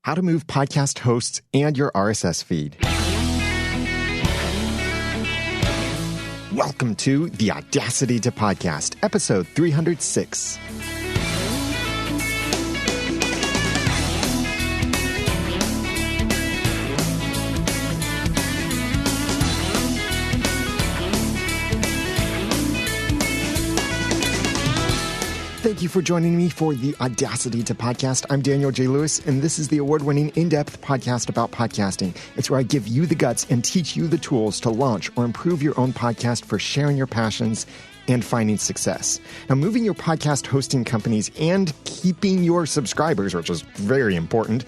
how to move podcast hosts and your RSS feed. Welcome to the Audacity to Podcast, episode 306. Thank you for joining me for the Audacity to Podcast. I'm Daniel J. Lewis, and this is the award-winning in-depth podcast about podcasting. It's where I give you the guts and teach you the tools to launch or improve your own podcast for sharing your passions and finding success. Now, moving your podcast hosting companies and keeping your subscribers, which is very important,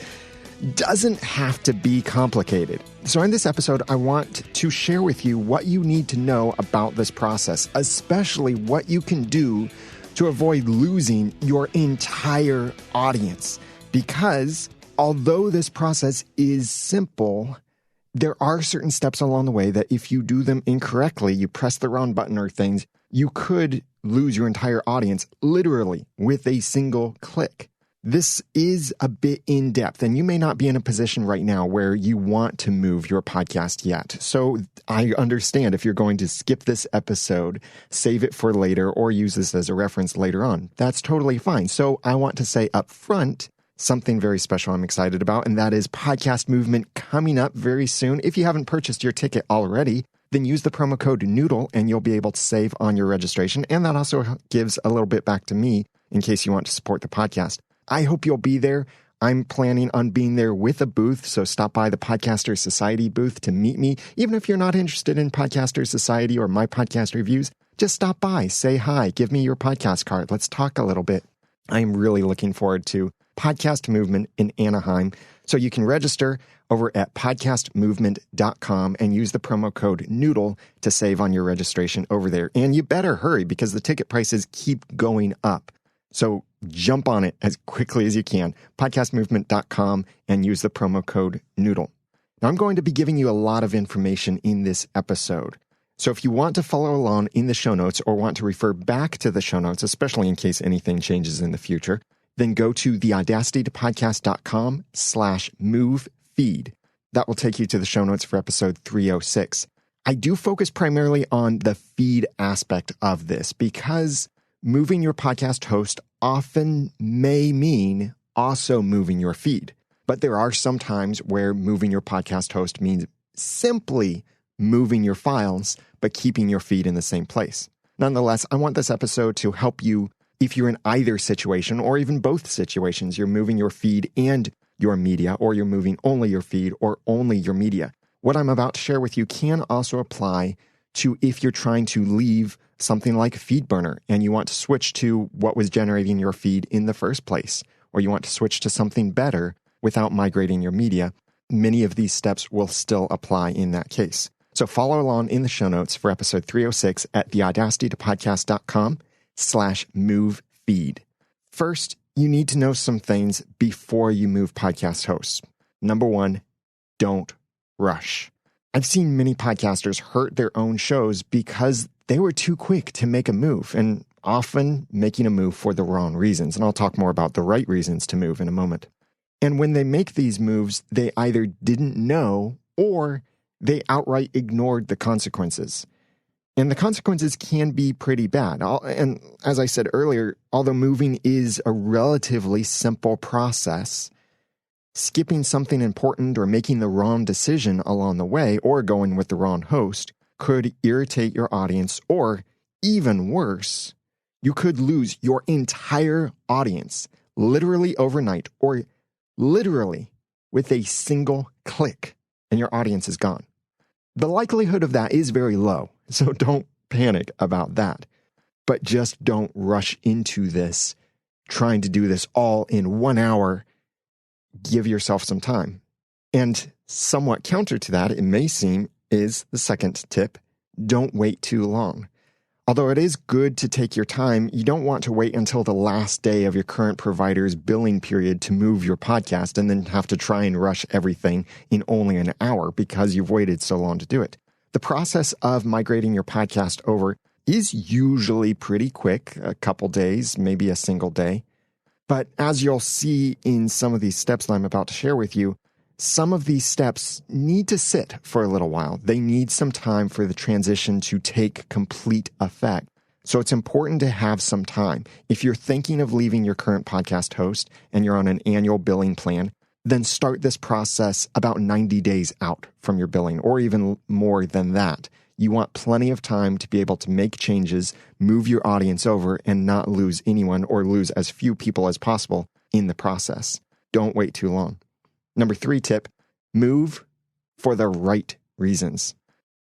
doesn't have to be complicated. So in this episode, I want to share with you what you need to know about this process, especially what you can do to avoid losing your entire audience. Because although this process is simple, there are certain steps along the way that if you do them incorrectly, you press the wrong button or things, you could lose your entire audience literally with a single click. This is a bit in-depth, and you may not be in a position right now where you want to move your podcast yet. So I understand if you're going to skip this episode, save it for later, or use this as a reference later on. That's totally fine. So I want to say up front something very special I'm excited about, and that is Podcast Movement coming up very soon. If you haven't purchased your ticket already, then use the promo code NOODLE, and you'll be able to save on your registration. And that also gives a little bit back to me in case you want to support the podcast. I hope you'll be there. I'm planning on being there with a booth, so stop by the Podcaster Society booth to meet me. Even if you're not interested in Podcaster Society or my podcast reviews, just stop by, say hi, give me your podcast card. Let's talk a little bit. I am really looking forward to Podcast Movement in Anaheim. So you can register over at podcastmovement.com and use the promo code NOODLE to save on your registration over there. And you better hurry because the ticket prices keep going up. So jump on it as quickly as you can, podcastmovement.com, and use the promo code NOODLE. Now, I'm going to be giving you a lot of information in this episode. So if you want to follow along in the show notes or want to refer back to the show notes, especially in case anything changes in the future, then go to theaudacitytopodcast.com/move feed. That will take you to the show notes for episode 306. I do focus primarily on the feed aspect of this because moving your podcast host often may mean also moving your feed. But there are some times where moving your podcast host means simply moving your files, but keeping your feed in the same place. Nonetheless, I want this episode to help you if you're in either situation or even both situations. You're moving your feed and your media, or you're moving only your feed or only your media. What I'm about to share with you can also apply to if you're trying to leave something like FeedBurner and you want to switch to what was generating your feed in the first place, or you want to switch to something better without migrating your media. Many of these steps will still apply in that case. So follow along in the show notes for episode 306 at theaudacitytopodcast.com/move feed. First, you need to know some things before you move podcast hosts. Number one, don't rush. I've seen many podcasters hurt their own shows because they were too quick to make a move, and often making a move for the wrong reasons. And I'll talk more about the right reasons to move in a moment. And when they make these moves, they either didn't know or they outright ignored the consequences. And the consequences can be pretty bad. And as I said earlier, although moving is a relatively simple process, skipping something important or making the wrong decision along the way or going with the wrong host could irritate your audience, or even worse, you could lose your entire audience literally overnight, or literally with a single click, and your audience is gone. The likelihood of that is very low, so don't panic about that. But just don't rush into this, trying to do this all in 1 hour. Give yourself some time. And somewhat counter to that, it may seem, is the second tip: don't wait too long. Although it is good to take your time, you don't want to wait until the last day of your current provider's billing period to move your podcast and then have to try and rush everything in only an hour because you've waited so long to do it. The process of migrating your podcast over is usually pretty quick, a couple days, maybe a single day. But as you'll see in some of these steps that I'm about to share with you, some of these steps need to sit for a little while. They need some time for the transition to take complete effect. So it's important to have some time. If you're thinking of leaving your current podcast host and you're on an annual billing plan, then start this process about 90 days out from your billing, or even more than that. You want plenty of time to be able to make changes, move your audience over, and not lose anyone or lose as few people as possible in the process. Don't wait too long. Number 3 tip, move for the right reasons.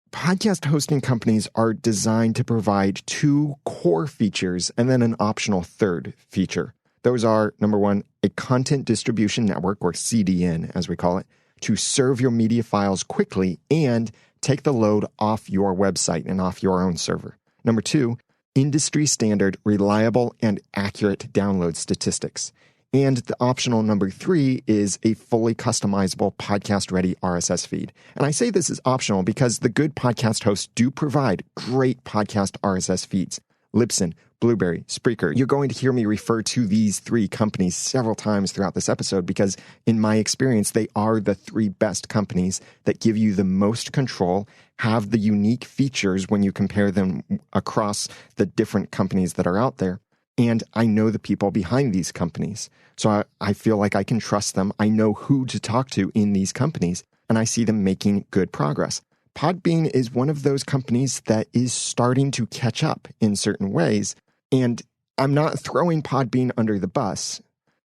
Podcast hosting companies are designed to provide 2 core features and then an optional third feature. Those are, number 1, a content distribution network, or CDN as we call it, to serve your media files quickly and take the load off your website and off your own server. Number 2, industry standard, reliable, and accurate download statistics. And the optional number 3 is a fully customizable podcast-ready RSS feed. And I say this is optional because the good podcast hosts do provide great podcast RSS feeds. Libsyn, Blueberry, Spreaker. You're going to hear me refer to these 3 companies several times throughout this episode because, in my experience, they are the 3 best companies that give you the most control, have the unique features when you compare them across the different companies that are out there. And I know the people behind these companies. So I feel like I can trust them. I know who to talk to in these companies, and I see them making good progress. Podbean is one of those companies that is starting to catch up in certain ways. And I'm not throwing Podbean under the bus,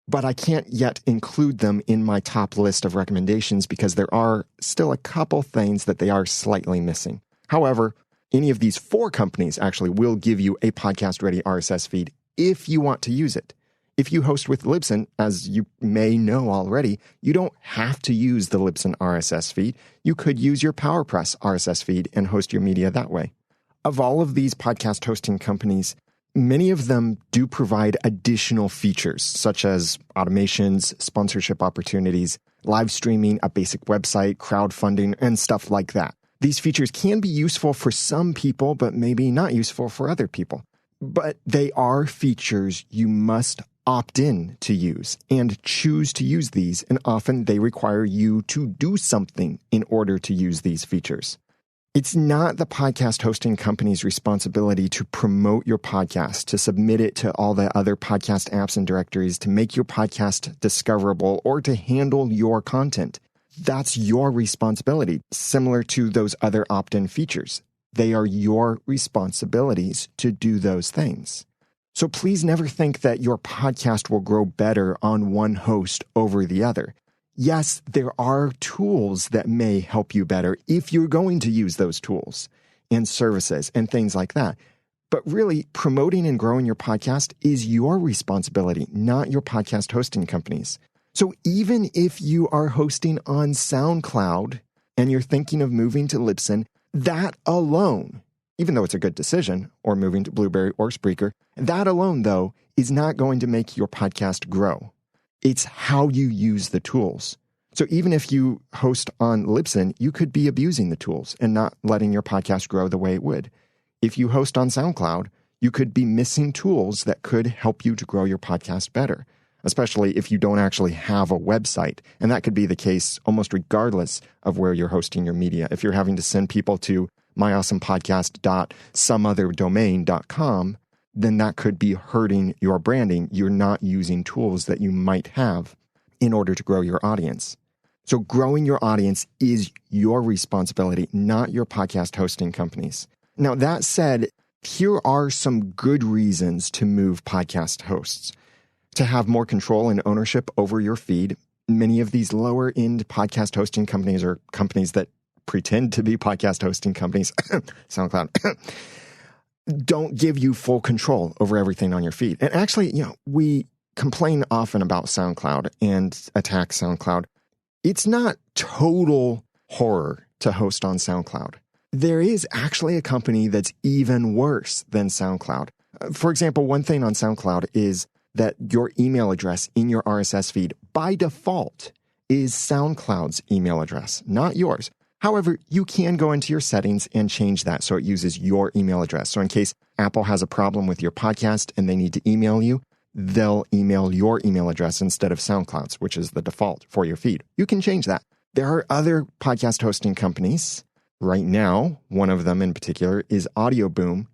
but I can't yet include them in my top list of recommendations because there are still a couple things that they are slightly missing. However, any of these 4 companies actually will give you a podcast-ready RSS feed if you want to use it. If you host with Libsyn, as you may know already, you don't have to use the Libsyn RSS feed. You could use your PowerPress RSS feed and host your media that way. Of all of these podcast hosting companies, many of them do provide additional features, such as automations, sponsorship opportunities, live streaming, a basic website, crowdfunding, and stuff like that. These features can be useful for some people, but maybe not useful for other people. But they are features you must opt in to use and choose to use these, and often they require you to do something in order to use these features. It's not the podcast hosting company's responsibility to promote your podcast, to submit it to all the other podcast apps and directories, to make your podcast discoverable, or to handle your content. That's your responsibility, similar to those other opt-in features. They are your responsibilities to do those things. So please never think that your podcast will grow better on one host over the other. Yes, there are tools that may help you better if you're going to use those tools and services and things like that. But really, promoting and growing your podcast is your responsibility, not your podcast hosting companies. So even if you are hosting on SoundCloud and you're thinking of moving to Libsyn, that alone, even though it's a good decision, or moving to Blueberry or Spreaker, that alone, though, is not going to make your podcast grow. It's how you use the tools. So even if you host on Libsyn, you could be abusing the tools and not letting your podcast grow the way it would. If you host on SoundCloud, you could be missing tools that could help you to grow your podcast better, especially if you don't actually have a website. And that could be the case almost regardless of where you're hosting your media. If you're having to send people to myawesomepodcast.someotherdomain.com, then that could be hurting your branding. You're not using tools that you might have in order to grow your audience. So growing your audience is your responsibility, not your podcast hosting companies. Now, that said, here are some good reasons to move podcast hosts. To have more control and ownership over your feed. Many of these lower-end podcast hosting companies, or companies that pretend to be podcast hosting companies, SoundCloud, don't give you full control over everything on your feed. And actually, we complain often about SoundCloud and attack SoundCloud. It's not total horror to host on SoundCloud. There is actually a company that's even worse than SoundCloud. For example, one thing on SoundCloud is that your email address in your RSS feed by default is SoundCloud's email address, not yours. However, you can go into your settings and change that so it uses your email address. So in case Apple has a problem with your podcast and they need to email you, they'll email your email address instead of SoundCloud's, which is the default for your feed. You can change that. There are other podcast hosting companies. Right now, one of them in particular is Audio Boom,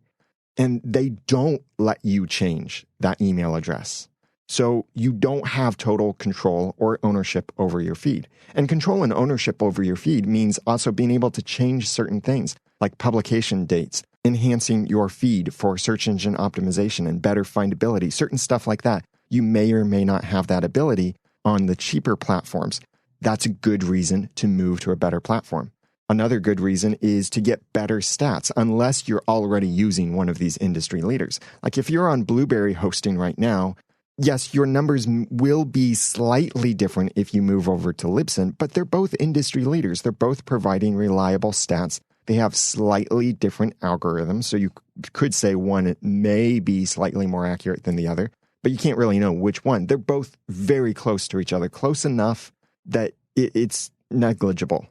and they don't let you change that email address. So you don't have total control or ownership over your feed. And control and ownership over your feed means also being able to change certain things like publication dates, enhancing your feed for search engine optimization and better findability, certain stuff like that. You may or may not have that ability on the cheaper platforms. That's a good reason to move to a better platform. Another good reason is to get better stats, unless you're already using one of these industry leaders. Like if you're on Blueberry hosting right now, yes, your numbers will be slightly different if you move over to Libsyn, but they're both industry leaders. They're both providing reliable stats. They have slightly different algorithms, so you could say one may be slightly more accurate than the other, but you can't really know which one. They're both very close to each other, close enough that it's negligible.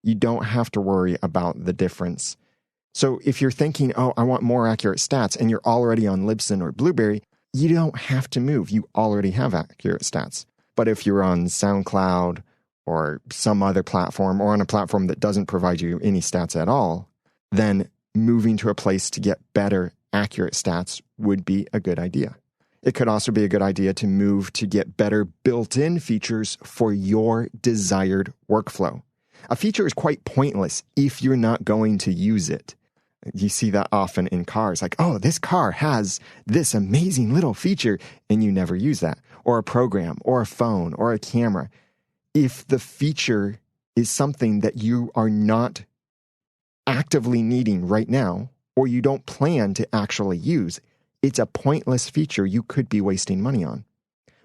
You don't have to worry about the difference. So if you're thinking, oh, I want more accurate stats, and you're already on Libsyn or Blueberry, you don't have to move. You already have accurate stats. But if you're on SoundCloud or some other platform, or on a platform that doesn't provide you any stats at all, then moving to a place to get better, accurate stats would be a good idea. It could also be a good idea to move to get better built-in features for your desired workflow. A feature is quite pointless if you're not going to use it. You see that often in cars, like, oh, this car has this amazing little feature, and you never use that. Or a program, or a phone, or a camera. If the feature is something that you are not actively needing right now, or you don't plan to actually use, it's a pointless feature you could be wasting money on.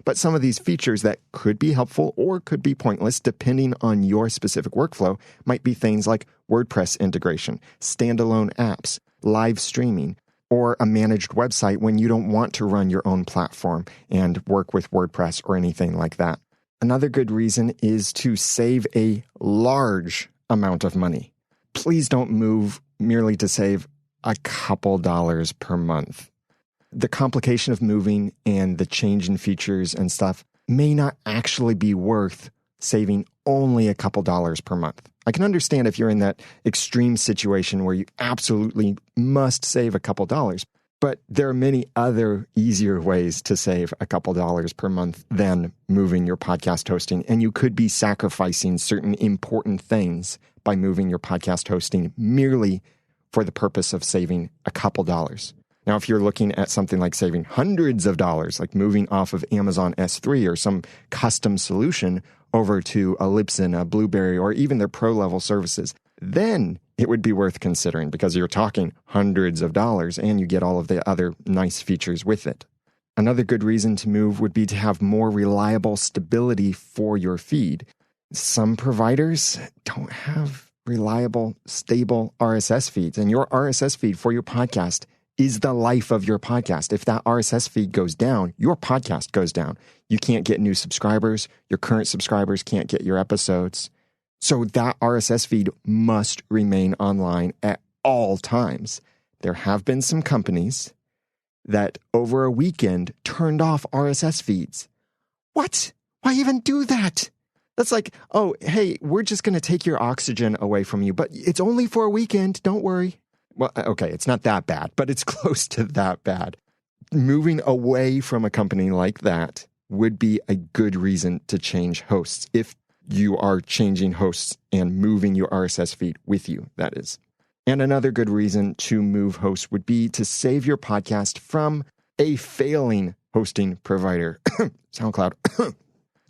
But some of these features that could be helpful or could be pointless, depending on your specific workflow, might be things like WordPress integration, standalone apps, live streaming, or a managed website when you don't want to run your own platform and work with WordPress or anything like that. Another good reason is to save a large amount of money. Please don't move merely to save a couple dollars per month. The complication of moving and the change in features and stuff may not actually be worth saving only a couple dollars per month. I can understand if you're in that extreme situation where you absolutely must save a couple dollars, but there are many other easier ways to save a couple dollars per month than moving your podcast hosting, and you could be sacrificing certain important things by moving your podcast hosting merely for the purpose of saving a couple dollars. Now, if you're looking at something like saving hundreds of dollars, like moving off of Amazon S3 or some custom solution over to a Libsyn, a Blueberry, or even their pro-level services, then it would be worth considering because you're talking hundreds of dollars and you get all of the other nice features with it. Another good reason to move would be to have more reliable stability for your feed. Some providers don't have reliable, stable RSS feeds, and your RSS feed for your podcast is the life of your podcast. If that RSS feed goes down, your podcast goes down. You can't get new subscribers. Your current subscribers can't get your episodes. So that RSS feed must remain online at all times. There have been some companies that over a weekend turned off RSS feeds. What? Why even do that? That's like, oh, hey, we're just going to take your oxygen away from you, but it's only for a weekend. Don't worry. Well, okay, it's not that bad, but it's close to that bad. Moving away from a company like that would be a good reason to change hosts if you are changing hosts and moving your RSS feed with you, that is. And another good reason to move hosts would be to save your podcast from a failing hosting provider. SoundCloud.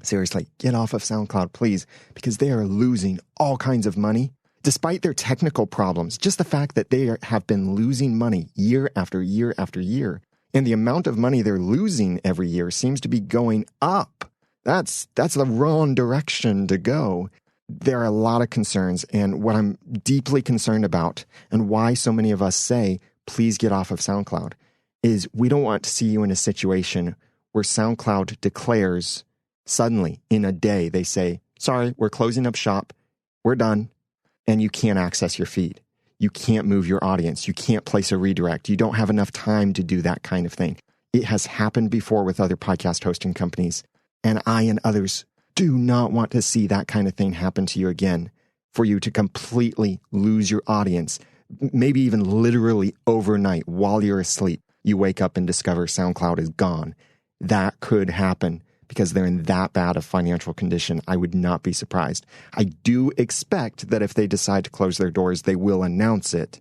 Seriously, get off of SoundCloud, please, because they are losing all kinds of money. Despite their technical problems, just the fact that they have been losing money year after year after year, and the amount of money they're losing every year seems to be going up. That's the wrong direction to go. There are a lot of concerns, and what I'm deeply concerned about, and why so many of us say, please get off of SoundCloud, is we don't want to see you in a situation where SoundCloud declares suddenly, in a day, they say, sorry, we're closing up shop, we're done. And you can't access your feed. You can't move your audience. You can't place a redirect. You don't have enough time to do that kind of thing. It has happened before with other podcast hosting companies, and I and others do not want to see that kind of thing happen to you again, for you to completely lose your audience, maybe even literally overnight while you're asleep. You wake up and discover SoundCloud is gone. That could happen because they're in that bad of financial condition. I would not be surprised. I do expect that if they decide to close their doors, they will announce it,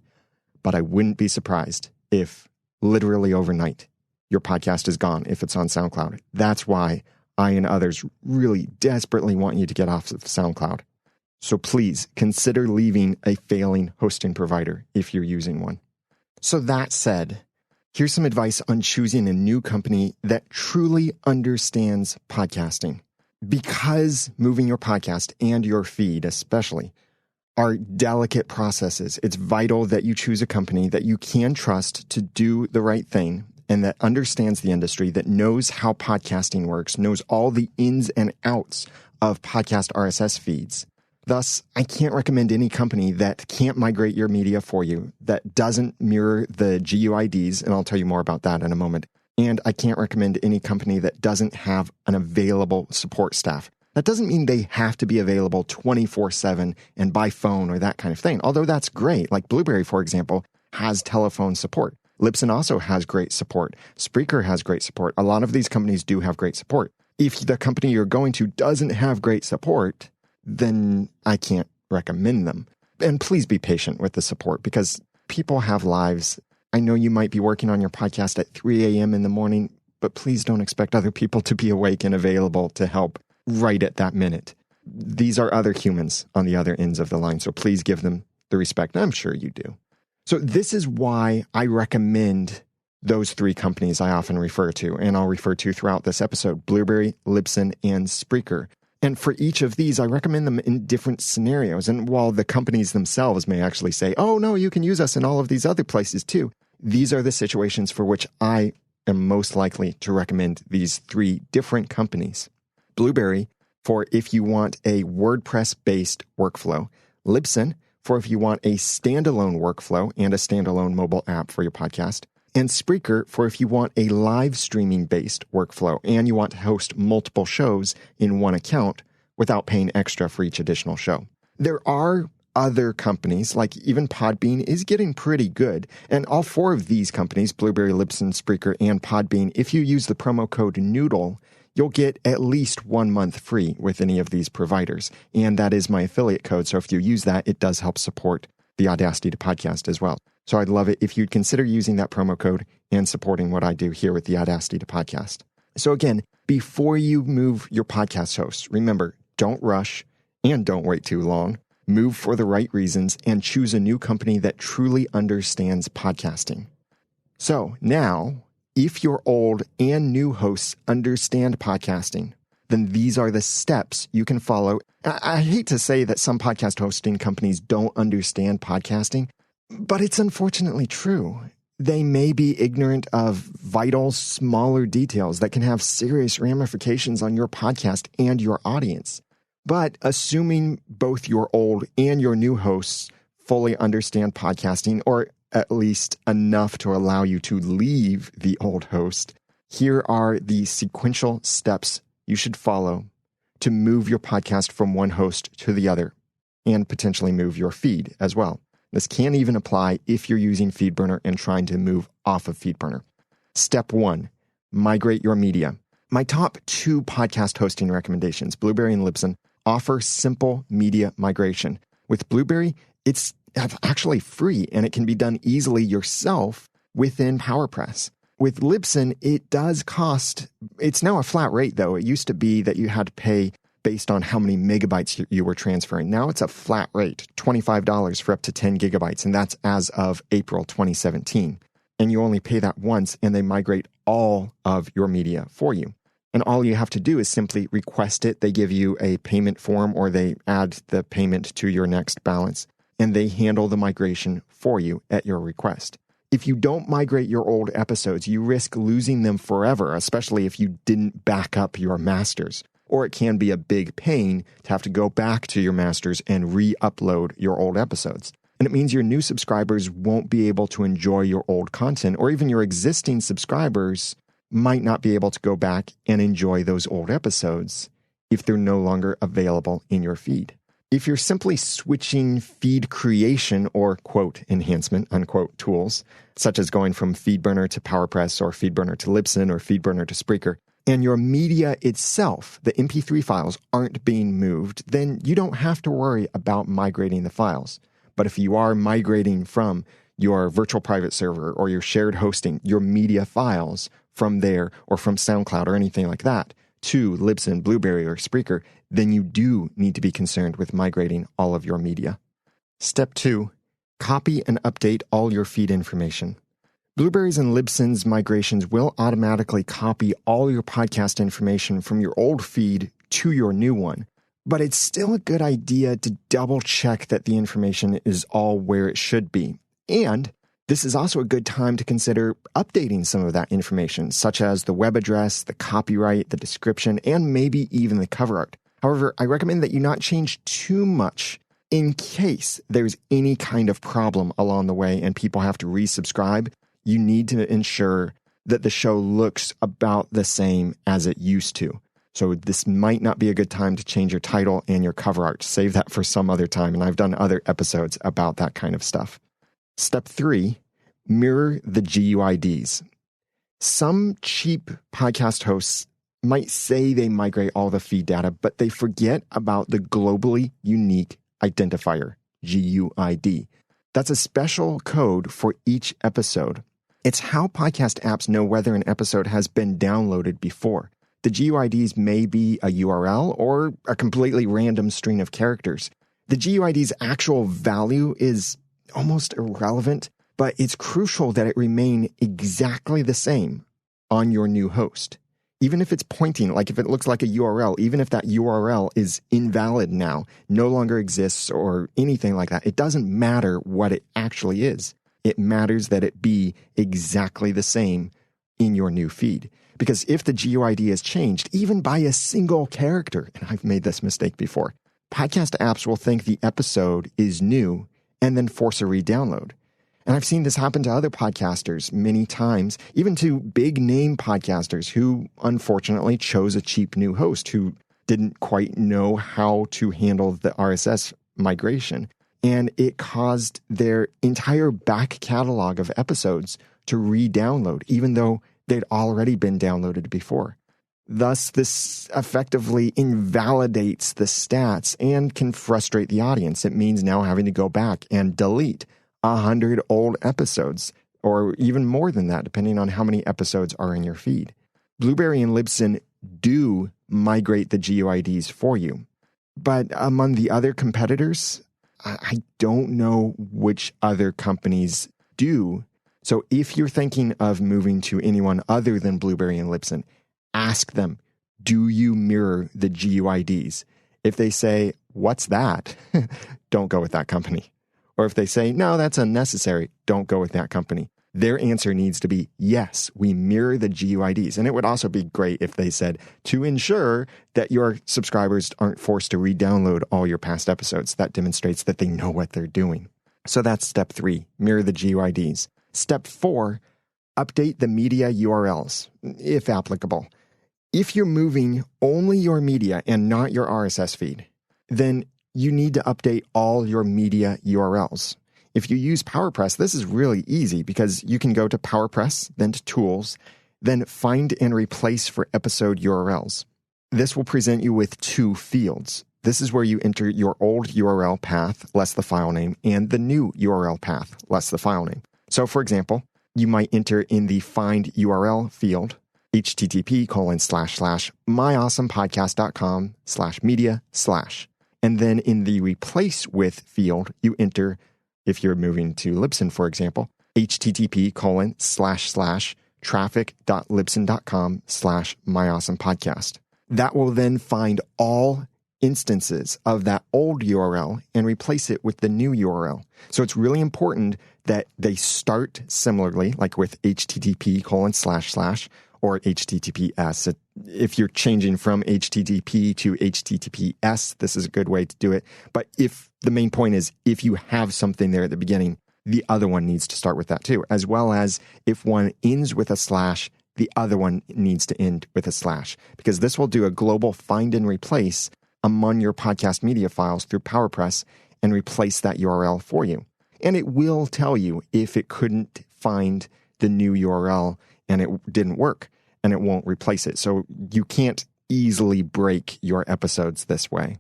but I wouldn't be surprised if literally overnight your podcast is gone if it's on SoundCloud. That's why I and others really desperately want you to get off of SoundCloud. So please consider leaving a failing hosting provider if you're using one. So that said, here's some advice on choosing a new company that truly understands podcasting. Because moving your podcast and your feed especially are delicate processes, it's vital that you choose a company that you can trust to do the right thing and that understands the industry, that knows how podcasting works, knows all the ins and outs of podcast RSS feeds. Thus, I can't recommend any company that can't migrate your media for you, that doesn't mirror the GUIDs, and I'll tell you more about that in a moment. And I can't recommend any company that doesn't have an available support staff. That doesn't mean they have to be available 24/7 and by phone or that kind of thing, although that's great. Like Blueberry, for example, has telephone support. Libsyn also has great support. Spreaker has great support. A lot of these companies do have great support. If the company you're going to doesn't have great support, then I can't recommend them. And please be patient with the support because people have lives. I know you might be working on your podcast at 3 a.m. in the morning, but please don't expect other people to be awake and available to help right at that minute. These are other humans on the other ends of the line, so please give them the respect. I'm sure you do. So this is why I recommend those three companies I often refer to, and I'll refer to throughout this episode: Blueberry, Libsyn, and Spreaker. And for each of these, I recommend them in different scenarios. And while the companies themselves may actually say, oh, no, you can use us in all of these other places too, these are the situations for which I am most likely to recommend these three different companies. Blueberry, for if you want a WordPress-based workflow. Libsyn, for if you want a standalone workflow and a standalone mobile app for your podcast. And Spreaker for if you want a live streaming-based workflow and you want to host multiple shows in one account without paying extra for each additional show. There are other companies, like even Podbean is getting pretty good. And all four of these companies, Blueberry, Libsyn, Spreaker, and Podbean, if you use the promo code NOODLE, you'll get at least 1 month free with any of these providers. And that is my affiliate code. So if you use that, it does help support the Audacity to Podcast as well. So I'd love it if you'd consider using that promo code and supporting what I do here with the Audacity to Podcast. So again, before you move your podcast hosts, remember, don't rush and don't wait too long. Move for the right reasons and choose a new company that truly understands podcasting. So now, if your old and new hosts understand podcasting, then these are the steps you can follow. I hate to say that some podcast hosting companies don't understand podcasting, but it's unfortunately true. They may be ignorant of vital, smaller details that can have serious ramifications on your podcast and your audience. But assuming both your old and your new hosts fully understand podcasting, or at least enough to allow you to leave the old host, here are the sequential steps you should follow to move your podcast from one host to the other and potentially move your feed as well. This can even apply if you're using FeedBurner and trying to move off of FeedBurner. Step 1, migrate your media. My top 2 podcast hosting recommendations, Blueberry and Libsyn, offer simple media migration. With Blueberry, it's actually free and it can be done easily yourself within PowerPress. With Libsyn, it does cost, it's now a flat rate though. It used to be that you had to pay based on how many megabytes you were transferring. Now it's a flat rate, $25 for up to 10 gigabytes, and that's as of April 2017. And you only pay that once, and they migrate all of your media for you. And all you have to do is simply request it. They give you a payment form, or they add the payment to your next balance, and they handle the migration for you at your request. If you don't migrate your old episodes, you risk losing them forever, especially if you didn't back up your masters. Or it can be a big pain to have to go back to your masters and re-upload your old episodes. And it means your new subscribers won't be able to enjoy your old content, or even your existing subscribers might not be able to go back and enjoy those old episodes if they're no longer available in your feed. If you're simply switching feed creation or quote enhancement, unquote tools, such as going from FeedBurner to PowerPress or FeedBurner to Libsyn or FeedBurner to Spreaker, and your media itself, the MP3 files, aren't being moved, then you don't have to worry about migrating the files. But if you are migrating from your virtual private server or your shared hosting, your media files from there or from SoundCloud or anything like that to Libsyn, Blueberry, or Spreaker, then you do need to be concerned with migrating all of your media. Step 2, copy and update all your feed information. Blueberry's and Libsyn's migrations will automatically copy all your podcast information from your old feed to your new one, but it's still a good idea to double check that the information is all where it should be. And this is also a good time to consider updating some of that information, such as the web address, the copyright, the description, and maybe even the cover art. However, I recommend that you not change too much in case there's any kind of problem along the way and people have to resubscribe. You need to ensure that the show looks about the same as it used to. So this might not be a good time to change your title and your cover art. Save that for some other time, and I've done other episodes about that kind of stuff. Step 3, mirror the GUIDs. Some cheap podcast hosts might say they migrate all the feed data, but they forget about the globally unique identifier, GUID. That's a special code for each episode. It's how podcast apps know whether an episode has been downloaded before. The GUIDs may be a URL or a completely random string of characters. The GUID's actual value is almost irrelevant, but it's crucial that it remain exactly the same on your new host. Even if it's pointing, like if it looks like a URL, even if that URL is invalid now, no longer exists or anything like that, it doesn't matter what it actually is. It matters that it be exactly the same in your new feed. Because if the GUID is changed, even by a single character, and I've made this mistake before, podcast apps will think the episode is new and then force a re-download. And I've seen this happen to other podcasters many times, even to big name podcasters who unfortunately chose a cheap new host who didn't quite know how to handle the RSS migration. And it caused their entire back catalog of episodes to re-download, even though they'd already been downloaded before. Thus, this effectively invalidates the stats and can frustrate the audience. It means now having to go back and delete 100 old episodes, or even more than that, depending on how many episodes are in your feed. Blueberry and Libsyn do migrate the GUIDs for you. But among the other competitors, I don't know which other companies do. So if you're thinking of moving to anyone other than Blueberry and Libsyn, ask them, do you mirror the GUIDs? If they say, what's that? Don't go with that company. Or if they say, no, that's unnecessary, don't go with that company. Their answer needs to be, yes, we mirror the GUIDs. And it would also be great if they said, to ensure that your subscribers aren't forced to re-download all your past episodes. That demonstrates that they know what they're doing. So that's step 3, mirror the GUIDs. Step 4, update the media URLs, if applicable. If you're moving only your media and not your RSS feed, then you need to update all your media URLs. If you use PowerPress, this is really easy because you can go to PowerPress, then to Tools, then Find and Replace for episode URLs. This will present you with 2 fields. This is where you enter your old URL path, less the file name, and the new URL path, less the file name. So, for example, you might enter in the Find URL field, http://myawesomepodcast.com/media/ And then in the Replace With field, you enter, if you're moving to Libsyn, for example, http://traffic.libsyn.com/myawesomepodcast. That will then find all instances of that old URL and replace it with the new URL. So it's really important that they start similarly, like with http:// or HTTPS. If you're changing from HTTP to HTTPS, this is a good way to do it. But if the main point is, if you have something there at the beginning, the other one needs to start with that too, as well as if one ends with a slash the other one needs to end with a slash, because this will do a global find and replace among your podcast media files through PowerPress and replace that URL for you. And it will tell you if it couldn't find the new URL and it didn't work, and it won't replace it. So you can't easily break your episodes this way.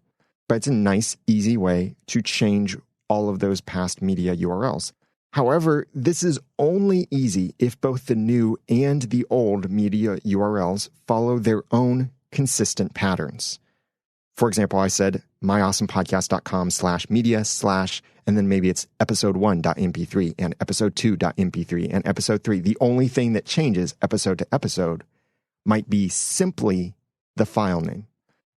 But it's a nice, easy way to change all of those past media URLs. However, this is only easy if both the new and the old media URLs follow their own consistent patterns. For example, I said myawesomepodcast.com/media/ and then maybe it's episode1.mp3 and episode2.mp3 and episode 3. The only thing that changes episode to episode might be simply the file name.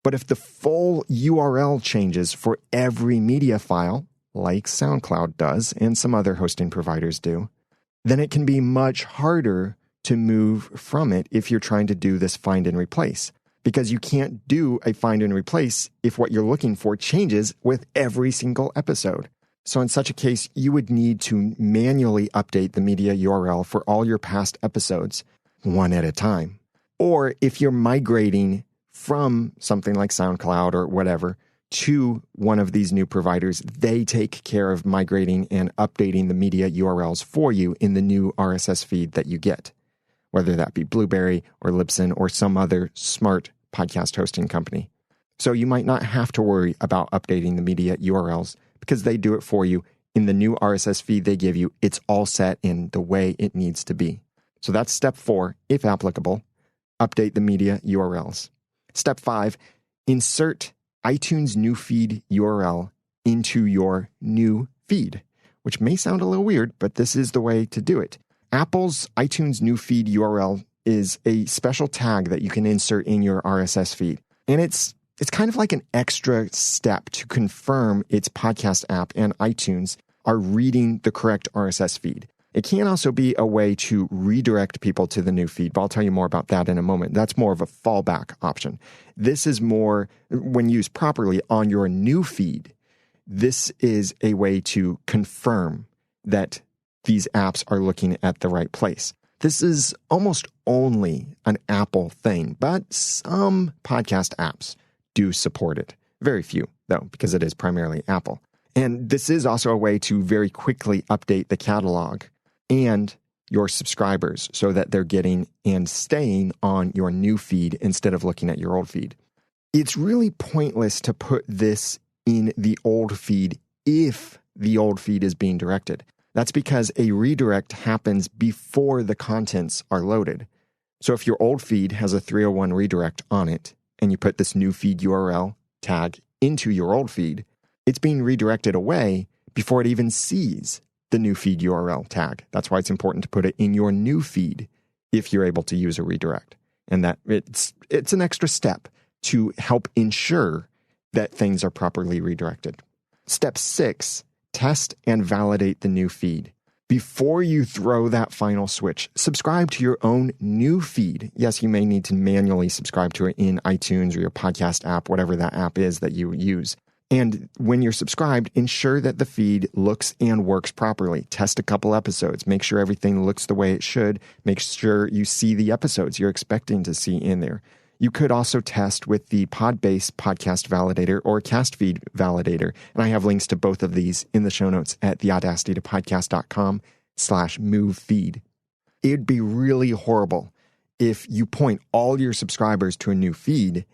But if the full URL changes for every media file, like SoundCloud does and some other hosting providers do, then it can be much harder to move from it if you're trying to do this find and replace, because you can't do a find and replace if what you're looking for changes with every single episode. So in such a case, you would need to manually update the media URL for all your past episodes, one at a time. Or if you're migrating from something like SoundCloud or whatever to one of these new providers, they take care of migrating and updating the media URLs for you in the new RSS feed that you get, whether that be Blueberry or Libsyn or some other smart podcast hosting company. So you might not have to worry about updating the media URLs because they do it for you in the new RSS feed they give you. It's all set in the way it needs to be. So that's step 4, if applicable. Update the media URLs. Step 5, insert iTunes new feed URL into your new feed, which may sound a little weird, but this is the way to do it. Apple's iTunes new feed URL is a special tag that you can insert in your RSS feed. And it's kind of like an extra step to confirm its podcast app and iTunes are reading the correct RSS feed. It can also be a way to redirect people to the new feed, but I'll tell you more about that in a moment. That's more of a fallback option. This is more, when used properly on your new feed, this is a way to confirm that these apps are looking at the right place. This is almost only an Apple thing, but some podcast apps do support it. Very few, though, because it is primarily Apple. And this is also a way to very quickly update the catalog and your subscribers so that they're getting and staying on your new feed instead of looking at your old feed. It's really pointless to put this in the old feed if the old feed is being directed. That's because a redirect happens before the contents are loaded. So if your old feed has a 301 redirect on it and you put this new feed URL tag into your old feed, it's being redirected away before it even sees the new feed URL tag. That's why it's important to put it in your new feed if you're able to use a redirect. And that it's an extra step to help ensure that things are properly redirected. Step 6, test and validate the new feed. Before you throw that final switch, subscribe to your own new feed. Yes, you may need to manually subscribe to it in iTunes or your podcast app, whatever that app is that you use. And when you're subscribed, ensure that the feed looks and works properly. Test a couple episodes. Make sure everything looks the way it should. Make sure you see the episodes you're expecting to see in there. You could also test with the Podbase podcast validator or CastFeed validator. And I have links to both of these in the show notes at theaudacitytopodcast.com/movefeed. It'd be really horrible if you point all your subscribers to a new feed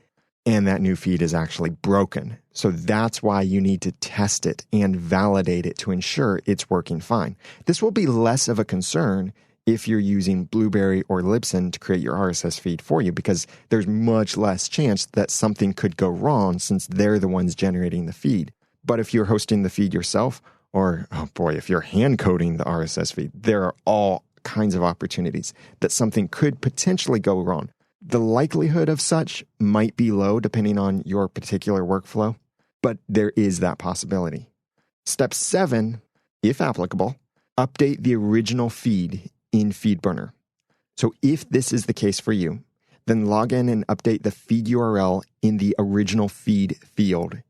and that new feed is actually broken. So that's why you need to test it and validate it to ensure it's working fine. This will be less of a concern if you're using Blueberry or Libsyn to create your RSS feed for you, because there's much less chance that something could go wrong since they're the ones generating the feed. But if you're hosting the feed yourself, or, oh boy, if you're hand coding the RSS feed, there are all kinds of opportunities that something could potentially go wrong. The likelihood of such might be low depending on your particular workflow, but there is that possibility. Step 7, if applicable, update the original feed in FeedBurner. So if this is the case for you, then log in and update the feed URL in the original feed field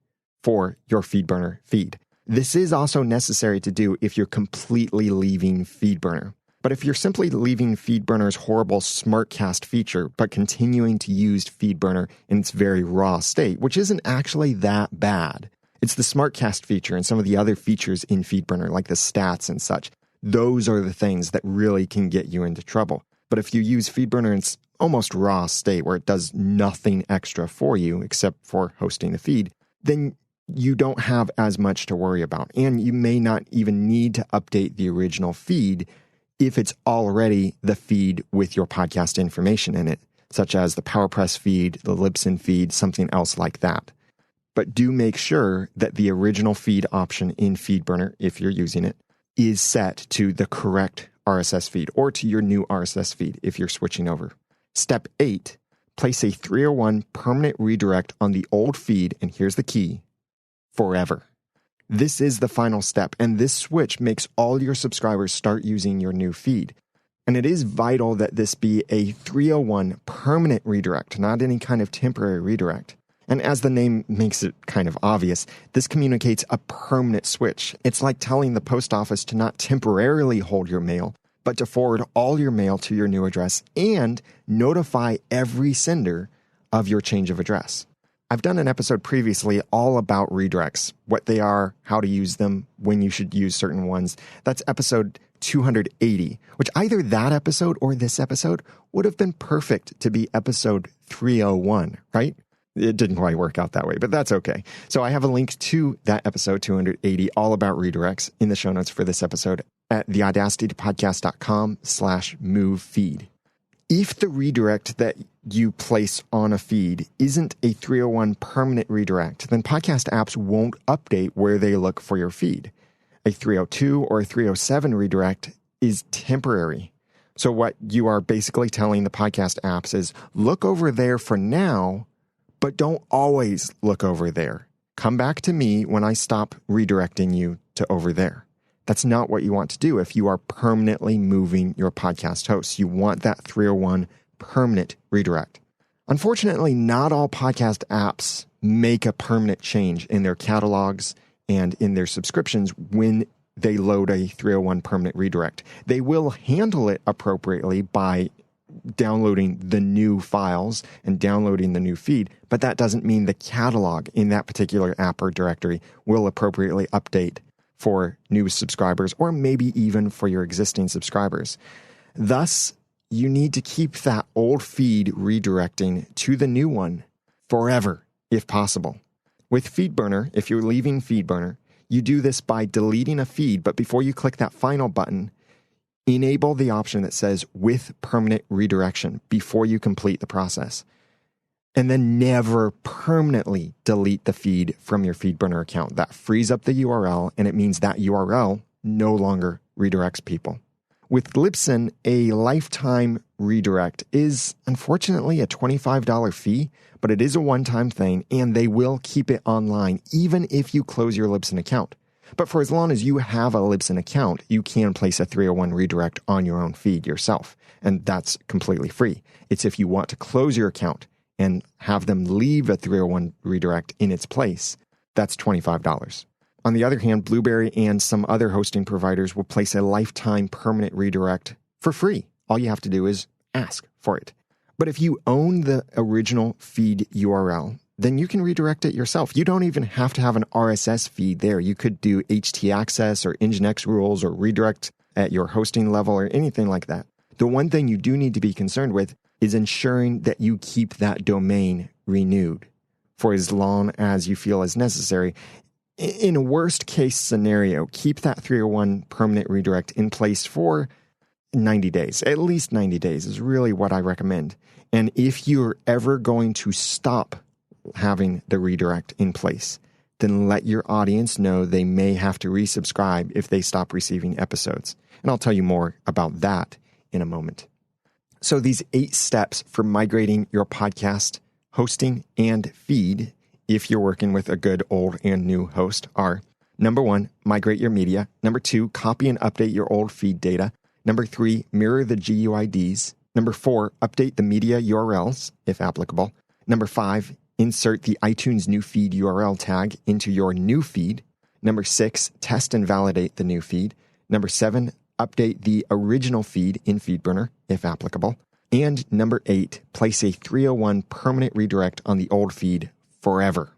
for your FeedBurner feed. This is also necessary to do if you're completely leaving FeedBurner. But if you're simply leaving FeedBurner's horrible SmartCast feature, but continuing to use FeedBurner in its very raw state, which isn't actually that bad, it's the SmartCast feature and some of the other features in FeedBurner, like the stats and such. Those are the things that really can get you into trouble. But if you use FeedBurner in its almost raw state, where it does nothing extra for you except for hosting the feed, then you don't have as much to worry about. And you may not even need to update the original feed if it's already the feed with your podcast information in it, such as the PowerPress feed, the Libsyn feed, something else like that. But do make sure that the original feed option in FeedBurner, if you're using it, is set to the correct RSS feed or to your new RSS feed if you're switching over. Step 8, place a 301 permanent redirect on the old feed, and here's the key, forever. This is the final step, and this switch makes all your subscribers start using your new feed. And it is vital that this be a 301 permanent redirect, not any kind of temporary redirect. And as the name makes it kind of obvious, this communicates a permanent switch. It's like telling the post office to not temporarily hold your mail, but to forward all your mail to your new address and notify every sender of your change of address. I've done an episode previously all about redirects, what they are, how to use them, when you should use certain ones. That's episode 280, which either that episode or this episode would have been perfect to be episode 301, right? It didn't quite work out that way, but that's okay. So I have a link to that episode 280, all about redirects, in the show notes for this episode at theaudacitypodcast.com/move feed. If the redirect that you place on a feed isn't a 301 permanent redirect, then podcast apps won't update where they look for your feed. A 302 or a 307 redirect is temporary. So what you are basically telling the podcast apps is, look over there for now, but don't always look over there. Come back to me when I stop redirecting you to over there. That's not what you want to do if you are permanently moving your podcast hosts. You want that 301 permanent redirect. Unfortunately, not all podcast apps make a permanent change in their catalogs and in their subscriptions when they load a 301 permanent redirect. They will handle it appropriately by downloading the new files and downloading the new feed, but that doesn't mean the catalog in that particular app or directory will appropriately update for new subscribers or maybe even for your existing subscribers. Thus, you need to keep that old feed redirecting to the new one forever, if possible. With FeedBurner, if you're leaving FeedBurner, you do this by deleting a feed, but before you click that final button, enable the option that says with permanent redirection before you complete the process. And then never permanently delete the feed from your FeedBurner account. That frees up the URL, and it means that URL no longer redirects people. With Libsyn, a lifetime redirect is unfortunately a $25 fee, but it is a one-time thing, and they will keep it online even if you close your Libsyn account. But for as long as you have a Libsyn account, you can place a 301 redirect on your own feed yourself, and that's completely free. It's if you want to close your account and have them leave a 301 redirect in its place, that's $25. On the other hand, Blueberry and some other hosting providers will place a lifetime permanent redirect for free. All you have to do is ask for it. But if you own the original feed URL, then you can redirect it yourself. You don't even have to have an RSS feed there. You could do htaccess or Nginx rules or redirect at your hosting level or anything like that. The one thing you do need to be concerned with is ensuring that you keep that domain renewed for as long as you feel is necessary. In a worst case scenario, keep that 301 permanent redirect in place for 90 days. At least 90 days is really what I recommend. And if you're ever going to stop having the redirect in place, then let your audience know they may have to resubscribe if they stop receiving episodes. And I'll tell you more about that in a moment. So these 8 steps for migrating your podcast hosting and feed, if you're working with a good old and new host, are: number 1, migrate your media. Number 2, copy and update your old feed data. Number 3, mirror the GUIDs. Number 4, update the media URLs, if applicable. Number 5, insert the iTunes new feed URL tag into your new feed. Number 6, test and validate the new feed. Number 7, update the original feed in FeedBurner, if applicable. And number 8, place a 301 permanent redirect on the old feed forever.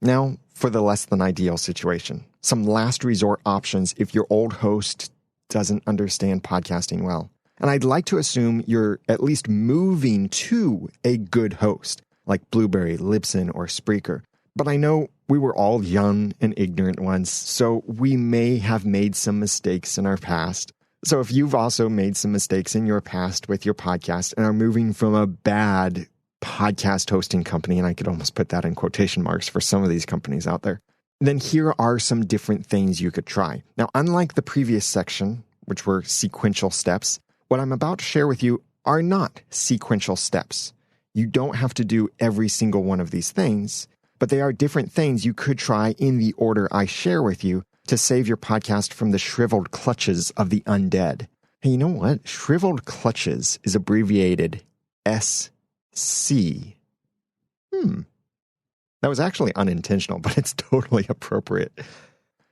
Now, for the less than ideal situation, some last resort options if your old host doesn't understand podcasting well. And I'd like to assume you're at least moving to a good host, like Blueberry, Libsyn, or Spreaker. But I know we were all young and ignorant once, so we may have made some mistakes in our past. So if you've also made some mistakes in your past with your podcast and are moving from a bad podcast hosting company, and I could almost put that in quotation marks for some of these companies out there, then here are some different things you could try. Now, unlike the previous section, which were sequential steps, what I'm about to share with you are not sequential steps. You don't have to do every single one of these things, but they are different things you could try in the order I share with you to save your podcast from the shriveled clutches of the undead. Hey, you know what? Shriveled clutches is abbreviated SC. That was actually unintentional, but it's totally appropriate.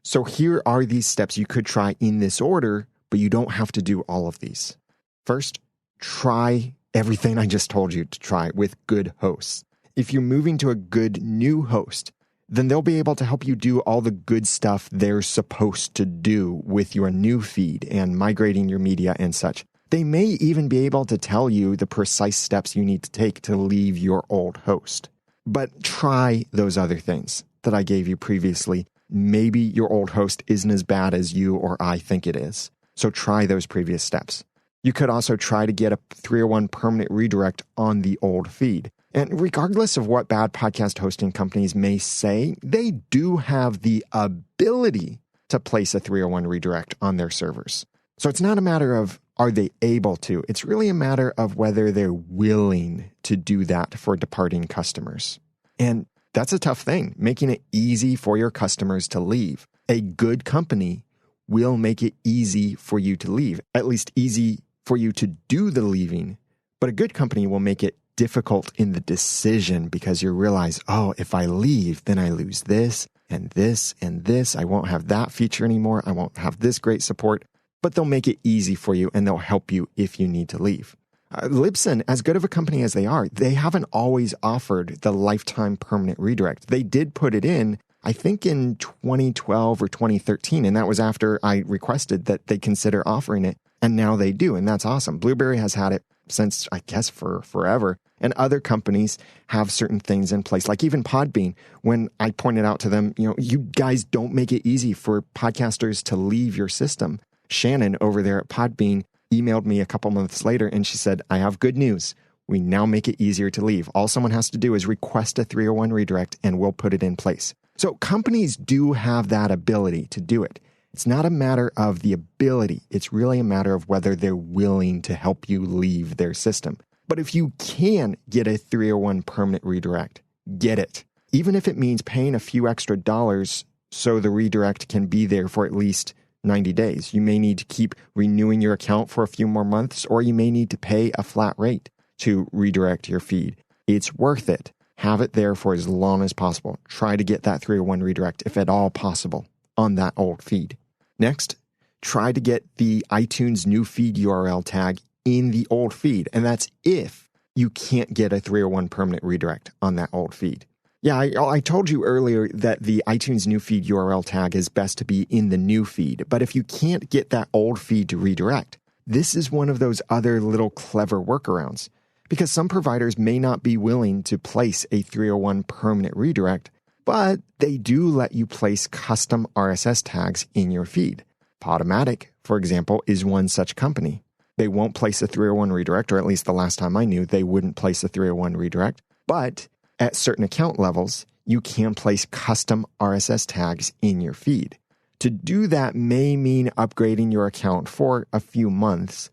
So here are these steps you could try in this order, but you don't have to do all of these. First, try everything I just told you to try with good hosts. If you're moving to a good new host, then they'll be able to help you do all the good stuff they're supposed to do with your new feed and migrating your media and such. They may even be able to tell you the precise steps you need to take to leave your old host. But try those other things that I gave you previously. Maybe your old host isn't as bad as you or I think it is. So try those previous steps. You could also try to get a 301 permanent redirect on the old feed. And regardless of what bad podcast hosting companies may say, they do have the ability to place a 301 redirect on their servers. So it's not a matter of are they able to, it's really a matter of whether they're willing to do that for departing customers. And that's a tough thing, making it easy for your customers to leave. A good company will make it easy for you to leave, at least easy for you to do the leaving. But a good company will make it difficult in the decision because you realize, oh, if I leave, then I lose this and this and this. I won't have that feature anymore. I won't have this great support. But they'll make it easy for you and they'll help you if you need to leave. Libsyn, as good of a company as they are, they haven't always offered the lifetime permanent redirect. They did put it in, I think in 2012 or 2013, and that was after I requested that they consider offering it. And now they do, and that's awesome. Blueberry has had it since, I guess, for forever. And other companies have certain things in place, like even Podbean. When I pointed out to them, you guys don't make it easy for podcasters to leave your system. Shannon over there at Podbean emailed me a couple months later, and she said, I have good news. We now make it easier to leave. All someone has to do is request a 301 redirect, and we'll put it in place. So companies do have that ability to do it. It's not a matter of the ability. It's really a matter of whether they're willing to help you leave their system. But if you can get a 301 permanent redirect, get it. Even if it means paying a few extra dollars so the redirect can be there for at least 90 days. You may need to keep renewing your account for a few more months, or you may need to pay a flat rate to redirect your feed. It's worth it. Have it there for as long as possible. Try to get that 301 redirect, if at all possible, on that old feed. Next, try to get the iTunes new feed URL tag in the old feed. And that's if you can't get a 301 permanent redirect on that old feed. Yeah, I told you earlier that the iTunes new feed URL tag is best to be in the new feed. But if you can't get that old feed to redirect, this is one of those other little clever workarounds. Because some providers may not be willing to place a 301 permanent redirect, but they do let you place custom RSS tags in your feed. Podomatic, for example, is one such company. They won't place a 301 redirect, or at least the last time I knew, they wouldn't place a 301 redirect. But at certain account levels, you can place custom RSS tags in your feed. To do that may mean upgrading your account for a few months,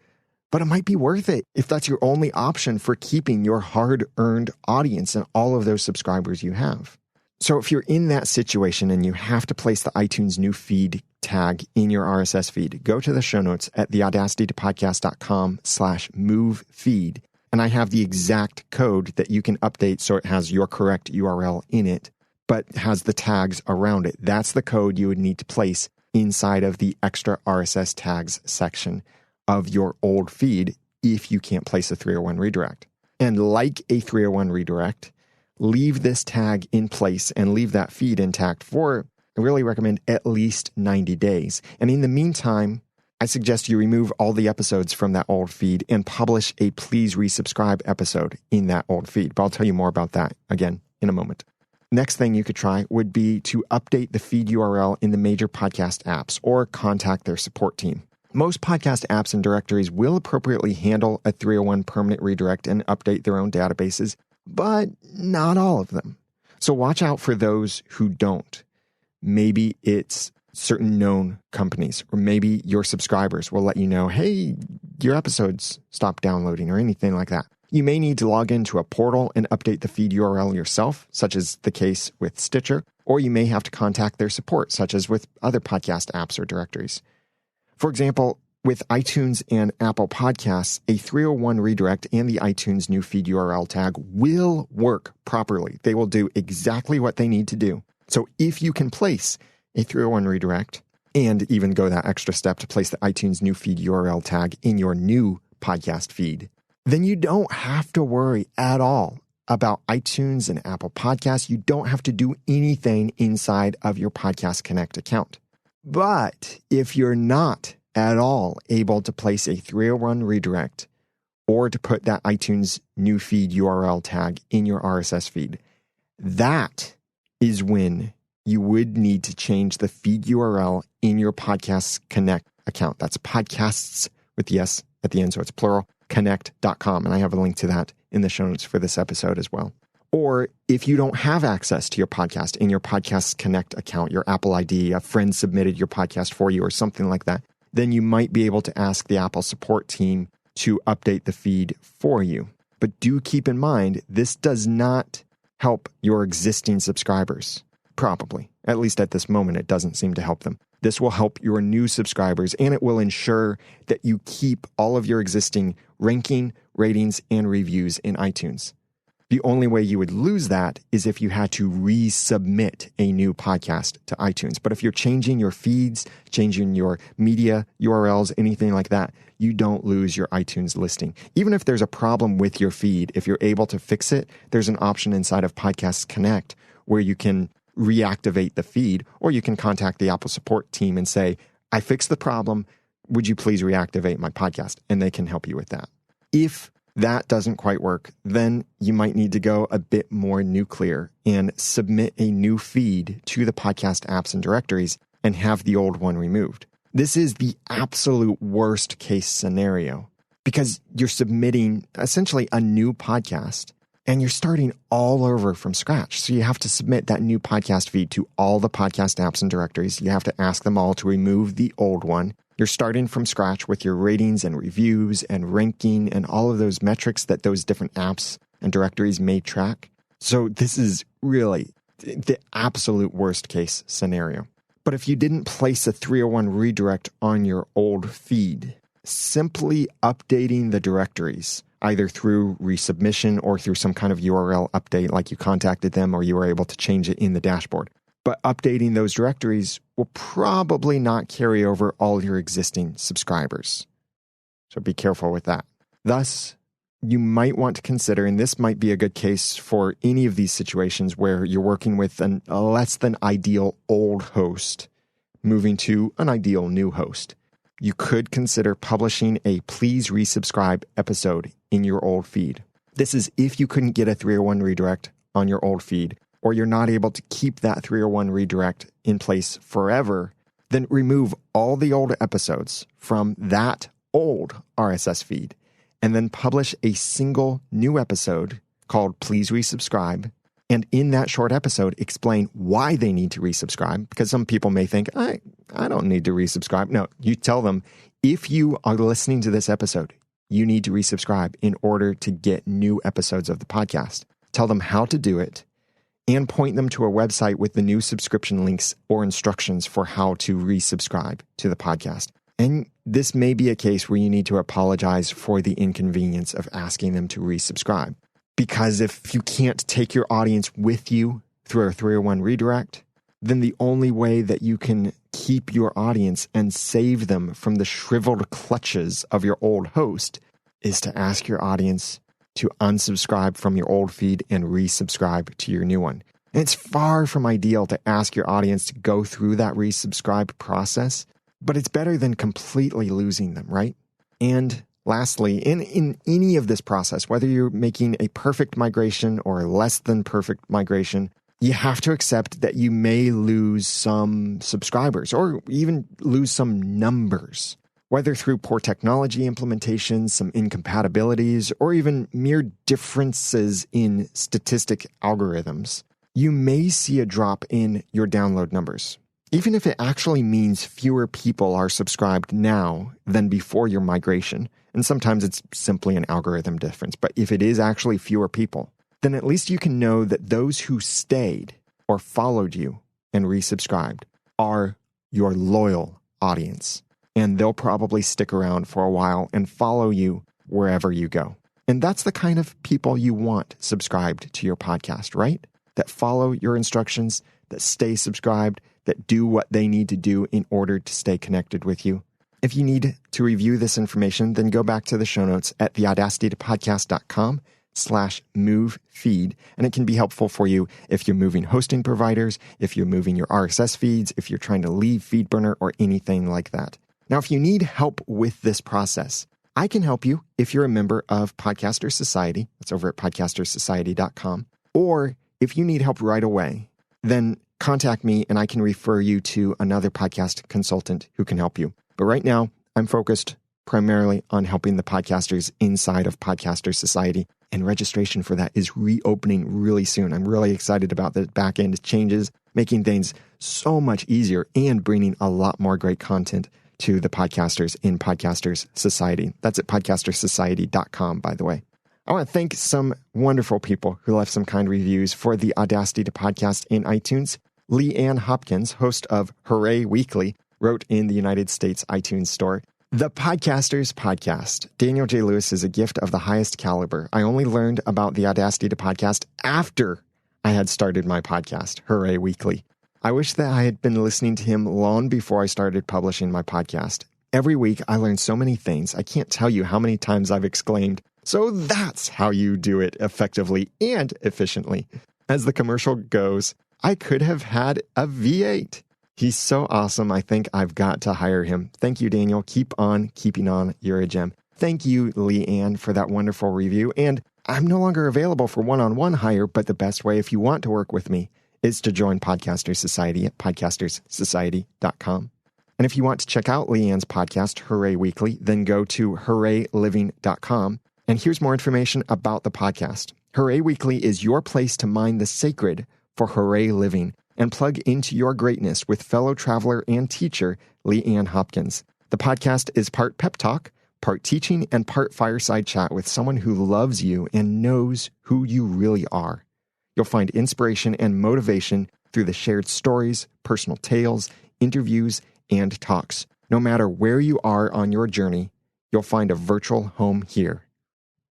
but it might be worth it if that's your only option for keeping your hard-earned audience and all of those subscribers you have. So if you're in that situation and you have to place the iTunes new feed tag in your RSS feed, go to the show notes at theaudacitytopodcast.com/movefeed. And I have the exact code that you can update so it has your correct URL in it, but has the tags around it. That's the code you would need to place inside of the extra RSS tags section of your old feed if you can't place a 301 redirect. And like a 301 redirect, leave this tag in place and leave that feed intact for, I really recommend, at least 90 days. And in the meantime, I suggest you remove all the episodes from that old feed and publish a please resubscribe episode in that old feed. But I'll tell you more about that again in a moment. Next thing you could try would be to update the feed URL in the major podcast apps or contact their support team. Most podcast apps and directories will appropriately handle a 301 permanent redirect and update their own databases, but not all of them. So watch out for those who don't. Maybe it's certain known companies, or maybe your subscribers will let you know, hey, your episodes stopped downloading or anything like that. You may need to log into a portal and update the feed URL yourself, such as the case with Stitcher, or you may have to contact their support, such as with other podcast apps or directories. For example, with iTunes and Apple Podcasts, a 301 redirect and the iTunes new feed URL tag will work properly. They will do exactly what they need to do. So if you can place a 301 redirect and even go that extra step to place the iTunes new feed URL tag in your new podcast feed, then you don't have to worry at all about iTunes and Apple Podcasts. You don't have to do anything inside of your Podcast Connect account. But if you're not at all able to place a 301 redirect or to put that iTunes new feed URL tag in your RSS feed, that is when you would need to change the feed URL in your Podcasts Connect account. That's podcasts with the S at the end, so it's plural, connect.com. And I have a link to that in the show notes for this episode as well. Or if you don't have access to your podcast in your Podcasts Connect account, your Apple ID, a friend submitted your podcast for you or something like that, then you might be able to ask the Apple support team to update the feed for you. But do keep in mind, this does not help your existing subscribers. Probably. At least at this moment, it doesn't seem to help them. This will help your new subscribers, and it will ensure that you keep all of your existing ranking, ratings, and reviews in iTunes. The only way you would lose that is if you had to resubmit a new podcast to iTunes. But if you're changing your feeds, changing your media URLs, anything like that, you don't lose your iTunes listing. Even if there's a problem with your feed, if you're able to fix it, there's an option inside of Podcasts Connect where you can reactivate the feed, or you can contact the Apple support team and say, I fixed the problem. Would you please reactivate my podcast? And they can help you with that. If that doesn't quite work, then you might need to go a bit more nuclear and submit a new feed to the podcast apps and directories and have the old one removed. This is the absolute worst case scenario because you're submitting essentially a new podcast and you're starting all over from scratch. So you have to submit that new podcast feed to all the podcast apps and directories. You have to ask them all to remove the old one. You're starting from scratch with your ratings and reviews and ranking and all of those metrics that those different apps and directories may track. So this is really the absolute worst case scenario. But if you didn't place a 301 redirect on your old feed, simply updating the directories, either through resubmission or through some kind of URL update, like you contacted them or you were able to change it in the dashboard. But updating those directories will probably not carry over all your existing subscribers. So be careful with that. Thus, you might want to consider, and this might be a good case for any of these situations where you're working with a less than ideal old host, moving to an ideal new host. You could consider publishing a please resubscribe episode in your old feed. This is if you couldn't get a 301 redirect on your old feed, or you're not able to keep that 301 redirect in place forever, then remove all the old episodes from that old RSS feed and then publish a single new episode called Please Resubscribe. And in that short episode, explain why they need to resubscribe, because some people may think, I don't need to resubscribe. No, you tell them, if you are listening to this episode, you need to resubscribe in order to get new episodes of the podcast. Tell them how to do it and point them to a website with the new subscription links or instructions for how to resubscribe to the podcast. And this may be a case where you need to apologize for the inconvenience of asking them to resubscribe. Because if you can't take your audience with you through a 301 redirect, then the only way that you can keep your audience and save them from the shriveled clutches of your old host is to ask your audience to unsubscribe from your old feed and resubscribe to your new one. And it's far from ideal to ask your audience to go through that resubscribe process, but it's better than completely losing them, right? And lastly, in any of this process, whether you're making a perfect migration or a less than perfect migration, you have to accept that you may lose some subscribers or even lose some numbers, whether through poor technology implementations, some incompatibilities, or even mere differences in statistic algorithms. You may see a drop in your download numbers, even if it actually means fewer people are subscribed now than before your migration. And sometimes it's simply an algorithm difference. But if it is actually fewer people, then at least you can know that those who stayed or followed you and resubscribed are your loyal audience. And they'll probably stick around for a while and follow you wherever you go. And that's the kind of people you want subscribed to your podcast, right? That follow your instructions, that stay subscribed, that do what they need to do in order to stay connected with you. If you need to review this information, then go back to the show notes at theaudacitytopodcast.com/move feed. And it can be helpful for you if you're moving hosting providers, if you're moving your RSS feeds, if you're trying to leave FeedBurner or anything like that. Now, if you need help with this process, I can help you if you're a member of Podcaster Society. That's over at podcastersociety.com. Or if you need help right away, then contact me and I can refer you to another podcast consultant who can help you. But right now, I'm focused primarily on helping the podcasters inside of Podcaster Society, and registration for that is reopening really soon. I'm really excited about the back-end changes, making things so much easier and bringing a lot more great content to the podcasters in Podcasters Society. That's at podcastersociety.com, by the way. I want to thank some wonderful people who left some kind reviews for the Audacity to Podcast in iTunes. Leanne Hopkins, host of Hooray Weekly, wrote in the United States iTunes Store, "The Podcasters Podcast. Daniel J. Lewis is a gift of the highest caliber. I only learned about the Audacity to Podcast after I had started my podcast, Hooray Weekly. I wish that I had been listening to him long before I started publishing my podcast. Every week, I learn so many things. I can't tell you how many times I've exclaimed, 'So that's how you do it effectively and efficiently.' As the commercial goes, I could have had a V8. He's so awesome. I think I've got to hire him. Thank you, Daniel. Keep on keeping on. You're a gem." Thank you, Leanne, for that wonderful review. And I'm no longer available for one-on-one hire, but the best way if you want to work with me is to join Podcaster Society at podcastersociety.com. And if you want to check out Leanne's podcast, Hooray Weekly, then go to hoorayliving.com. And here's more information about the podcast. Hooray Weekly is your place to mine the sacred for Hooray Living and plug into your greatness with fellow traveler and teacher, Leanne Hopkins. The podcast is part pep talk, part teaching, and part fireside chat with someone who loves you and knows who you really are. You'll find inspiration and motivation through the shared stories, personal tales, interviews, and talks. No matter where you are on your journey, you'll find a virtual home here.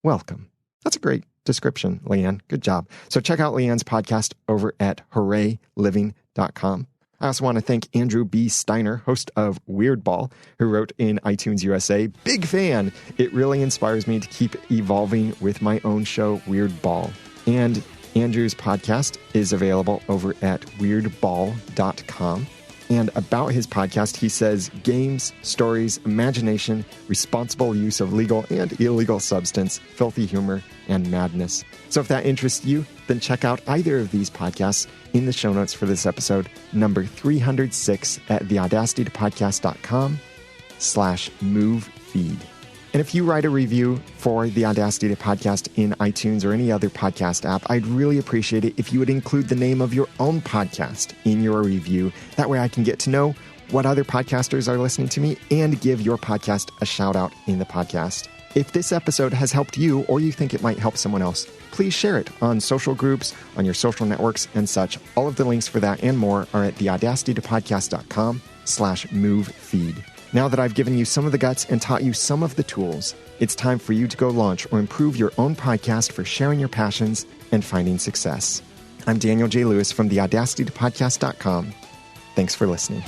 Welcome. That's a great description, Leanne. Good job. So check out Leanne's podcast over at hoorayliving.com. I also want to thank Andrew B. Steiner, host of Weird Ball, who wrote in iTunes USA, "Big fan. It really inspires me to keep evolving with my own show, Weird Ball." And Andrew's podcast is available over at weirdball.com. And about his podcast, he says, "Games, stories, imagination, responsible use of legal and illegal substance, filthy humor, and madness." So if that interests you, then check out either of these podcasts in the show notes for this episode, number 306 at theaudacitytopodcast.com/move-feed. And if you write a review for the Audacity to Podcast in iTunes or any other podcast app, I'd really appreciate it if you would include the name of your own podcast in your review. That way I can get to know what other podcasters are listening to me and give your podcast a shout out in the podcast. If this episode has helped you or you think it might help someone else, please share it on social groups, on your social networks, and such. All of the links for that and more are at theaudacitytopodcast.com/move-feed. Now that I've given you some of the guts and taught you some of the tools, it's time for you to go launch or improve your own podcast for sharing your passions and finding success. I'm Daniel J. Lewis from the AudacityToPodcast.com. Thanks for listening.